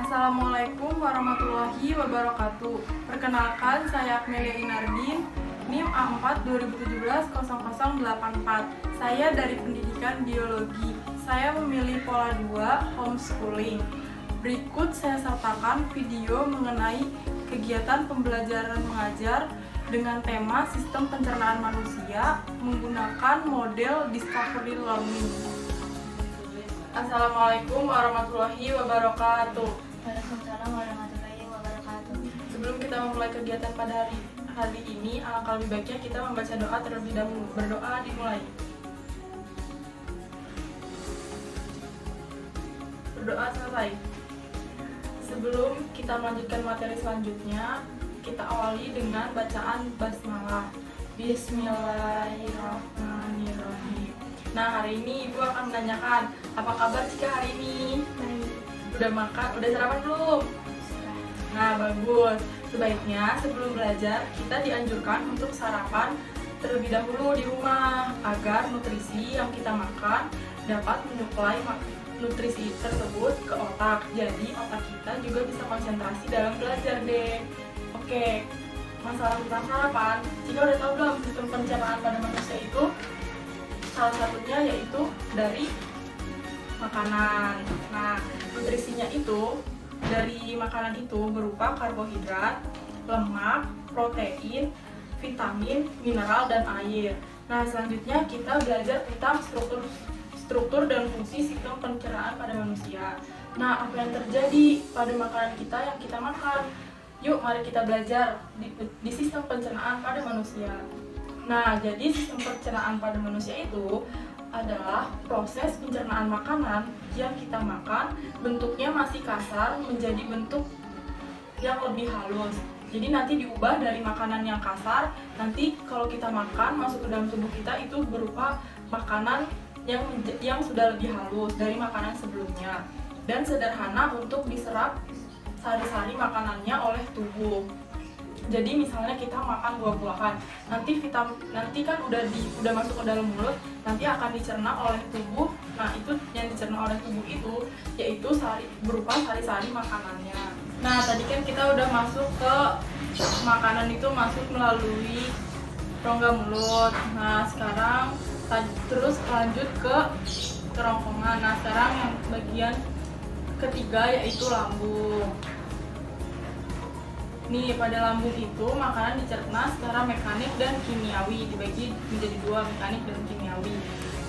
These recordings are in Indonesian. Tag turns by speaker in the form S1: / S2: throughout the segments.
S1: Assalamualaikum warahmatullahi wabarakatuh. Perkenalkan, saya Akmelia Inardin, NIM A4 2017-0084. Saya dari Pendidikan Biologi. Saya memilih pola 2, homeschooling. Berikut saya sertakan video mengenai kegiatan pembelajaran mengajar dengan tema sistem pencernaan manusia menggunakan model discovery learning. Assalamualaikum warahmatullahi wabarakatuh.
S2: Waalaikumsalam warahmatullahi wabarakatuh.
S1: Sebelum kita memulai kegiatan pada hari ini, alangkah lebih baiknya kita membaca doa terlebih dahulu. Berdoa dimulai. Berdoa selesai. Sebelum kita melanjutkan materi selanjutnya, kita awali dengan bacaan basmalah. Bismillahirrahmanirrahim. Nah, hari ini Ibu akan menanyakan, apa kabar Cika hari ini? Udah makan? Udah sarapan belum? Nah, bagus. Sebaiknya sebelum belajar, kita dianjurkan untuk sarapan terlebih dahulu di rumah agar nutrisi yang kita makan dapat menyuplai nutrisi tersebut ke otak. Jadi, otak kita juga bisa konsentrasi dalam belajar deh. Oke, masalah tentang sarapan, Cika udah tahu belum sistem pencernaan pada manusia itu? Salah satunya yaitu dari makanan. Nah, nutrisinya itu dari makanan itu berupa karbohidrat, lemak, protein, vitamin, mineral, dan air. Nah, selanjutnya kita belajar tentang struktur dan fungsi sistem pencernaan pada manusia. Nah, apa yang terjadi pada makanan kita yang kita makan? Yuk, mari kita belajar di sistem pencernaan pada manusia. Nah, jadi sistem pencernaan pada manusia itu adalah proses pencernaan makanan yang kita makan, bentuknya masih kasar menjadi bentuk yang lebih halus. Jadi nanti diubah dari makanan yang kasar, nanti kalau kita makan masuk ke dalam tubuh kita itu berupa makanan yang sudah lebih halus dari makanan sebelumnya dan sederhana untuk diserap sehari-hari makanannya oleh tubuh. Jadi misalnya kita makan buah-buahan, nanti kan udah masuk ke dalam mulut, nanti akan dicerna oleh tubuh. Nah, itu yang dicerna oleh tubuh itu yaitu berupa sari-sari makanannya. Nah, tadi kan kita udah masuk ke makanan itu masuk melalui rongga mulut. Nah, sekarang terus lanjut ke kerongkongan. Nah, sekarang yang bagian ketiga yaitu lambung. Nih, pada lambung itu makanan dicerna secara mekanik dan kimiawi, dibagi menjadi dua, mekanik dan kimiawi.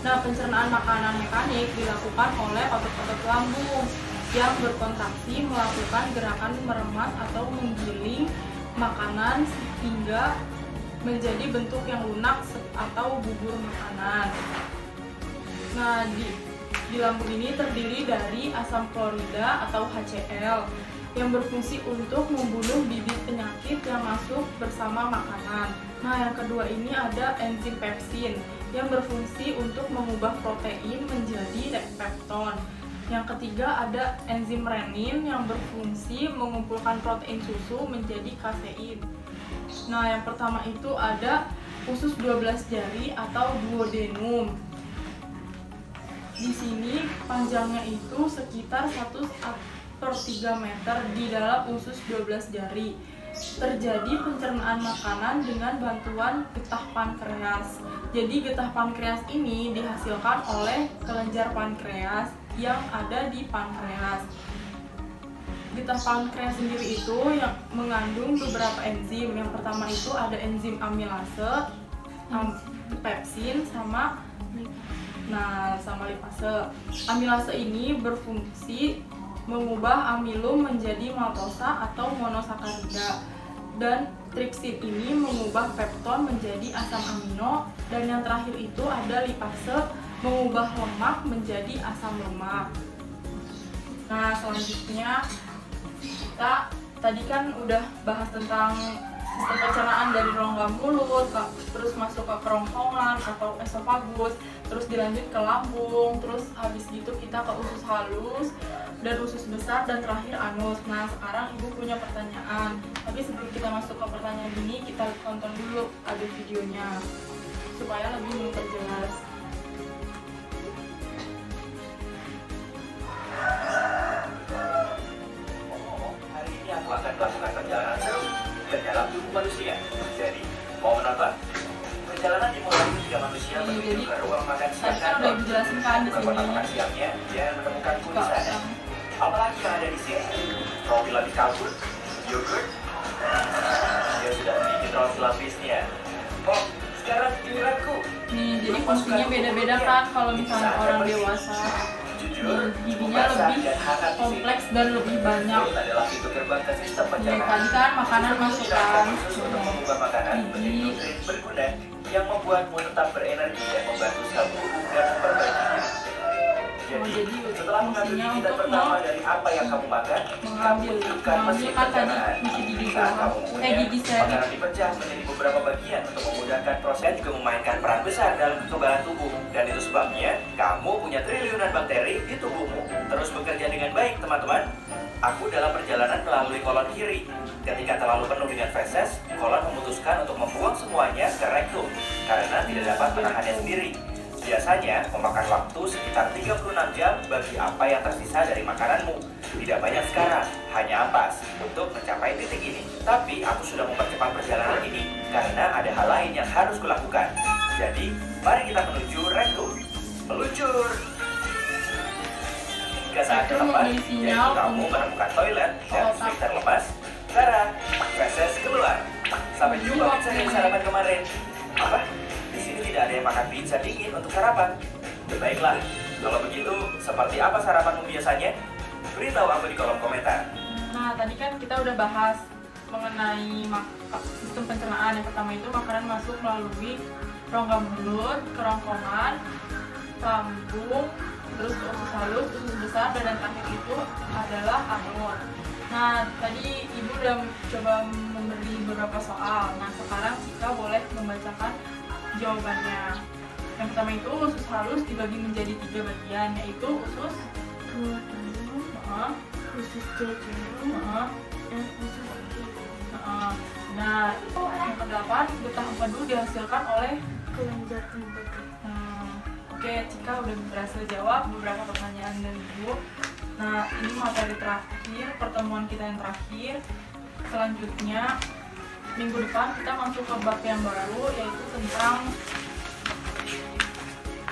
S1: Nah, pencernaan makanan mekanik dilakukan oleh otot-otot lambung yang berkontraksi melakukan gerakan meremas atau menggiling makanan hingga menjadi bentuk yang lunak atau bubur makanan. Nah, di lambung ini terdiri dari asam klorida atau HCl yang berfungsi untuk membunuh bibit penyakit yang masuk bersama makanan. Nah, yang kedua ini ada enzim pepsin yang berfungsi untuk mengubah protein menjadi pepton. Yang ketiga ada enzim renin yang berfungsi mengumpulkan protein susu menjadi kasein. Nah, yang pertama itu ada usus 12 jari atau duodenum. Di sini panjangnya itu sekitar 1/3 meter di dalam usus 12 jari. Terjadi pencernaan makanan dengan bantuan getah pankreas. Jadi getah pankreas ini dihasilkan oleh kelenjar pankreas yang ada di pankreas. Getah pankreas sendiri itu yang mengandung beberapa enzim. Yang pertama itu ada enzim amilase, pepsin, sama lipase. Amilase ini berfungsi mengubah amilum menjadi maltosa atau monosakarida, dan tripsin ini mengubah pepton menjadi asam amino, dan yang terakhir itu ada lipase mengubah lemak menjadi asam lemak. Nah, selanjutnya kita tadi kan udah bahas tentang sistem pencernaan dari rongga mulut, terus masuk ke kerongkongan atau esofagus, terus dilanjut ke lambung, terus habis gitu kita ke usus halus dan usus besar, dan terakhir anus. Nah, sekarang Ibu punya pertanyaan, tapi sebelum kita masuk ke pertanyaan ini, kita tonton dulu ada videonya supaya lebih memperjelas.
S3: melakukan perjalanan seru ke dalam tubuh manusia. Jadi, mau menonton? Perjalanan dimulai ketika manusia
S1: Iya,
S3: menuju
S1: jadi
S3: ke ruang makan
S1: tadi
S3: siang
S1: kan udah
S3: kantor.
S1: dijelasin kan di
S3: Beberapa
S1: sini.
S3: makan siangnya, dia menemukan
S1: Suka
S3: tulisan.
S1: yang
S3: Apalagi yang ada di sini? Roti lapis kalkun, yogurt. Dia sudah sedikit roti lapisnya. Oh, sekarang giliranku.
S1: nih, jadi fungsinya beda-beda kan kalau misalnya orang dewasa.
S3: Jujur,
S1: Giginya
S3: basah
S1: lebih
S3: dan hangat di sini.
S1: kompleks dan lebih banyak.
S3: Mulut adalah pintu gerbang ke sistem
S1: Nih,
S3: pencernaan.
S1: tadi kan makanan masuk kan.
S3: Khusus untuk mengubah makanan menjadi
S1: Gigi.
S3: nutrien berguna yang membuatmu tetap berenergi dan membantu sel tubuh dan memperbaiki diri. Jadi,
S1: jadi
S3: setelah mengambil
S1: fungsinya
S3: gigitan
S1: untuk
S3: pertama dari apa yang kamu makan, kamu
S1: mengambil
S3: hidupkan mesin
S1: kan tadi
S3: pencernaan.
S1: fungsi gigi
S3: Saat
S1: bawah.
S3: kamu mengunyah,
S1: Gigi seri.
S3: makanan dipecah menjadi beberapa bagian untuk memudahkan proses dan juga memainkan peran besar dalam kekebalan tubuh. Dan itu sebabnya kamu punya triliunan bakteri di tubuhmu. Terus bekerja dengan baik, teman-teman. Aku dalam perjalanan melalui kolon kiri. Ketika terlalu penuh dengan feses, kolon memutuskan untuk membuang semuanya ke rektum karena tidak dapat menahannya sendiri. Biasanya memakan waktu sekitar 36 jam bagi apa yang tersisa dari makananmu. Tidak banyak sekarang, hanya ampas untuk mencapai titik ini. Tapi aku sudah mempercepat perjalanan ini karena ada hal lain yang harus kulakukan. Jadi, mari kita menuju rektum. Meluncur! Hingga saat
S1: Itu
S3: tepat,
S1: memberi
S3: yaitu
S1: sinyal
S3: kamu
S1: untuk
S3: menemukan toilet dan
S1: otak.
S3: sphincter lepas. Tara, feses keluar. Sampai jumpa pizza dari sarapan kemarin. Apa? Di sini tidak ada yang makan pizza dingin untuk sarapan. Baiklah, kalau begitu, seperti apa sarapanmu biasanya? Beritahu aku di kolom komentar.
S1: Nah, tadi kan kita udah bahas mengenai sistem pencernaan. Yang pertama itu makanan masuk melalui rongga mulut, kerongkongan, lambung, terus ke usus halus, usus besar, dan yang terakhir itu adalah anus. Nah, tadi Ibu udah coba memberi beberapa soal. Nah, sekarang kita boleh membacakan jawabannya. Yang pertama itu usus halus dibagi menjadi 3 bagian, yaitu usus
S2: Keluar dulu, khusus jajan, dan khusus
S1: Nah, yang kedelapan getah empedu dihasilkan oleh
S2: kelenjar empedu.
S1: Oke, Cika udah berhasil jawab beberapa pertanyaan dari Ibu. Nah, ini materi terakhir, pertemuan kita yang terakhir. Selanjutnya, minggu depan kita masuk ke bab yang baru, yaitu tentang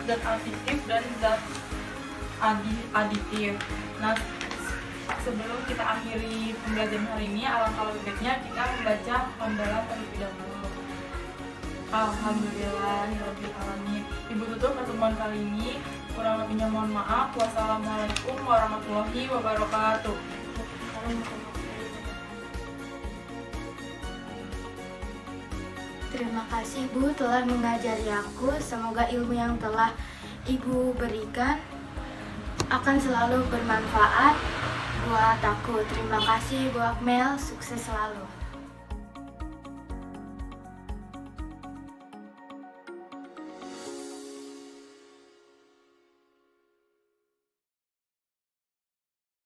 S1: zat aditif dan zat aditif. Nah, sebelum kita akhiri pembelajaran hari ini, alangkah lebih baiknya kita membaca hamdalah terlebih dahulu. Alhamdulillahirabbil alamin. Ibu tutup pertemuan kali ini. Kurang lebihnya mohon maaf. Wassalamualaikum warahmatullahi wabarakatuh.
S2: Terima kasih Bu telah mengajari aku. Semoga ilmu yang telah Ibu berikan akan selalu bermanfaat buat aku. Terima kasih Bu Akmel, sukses selalu.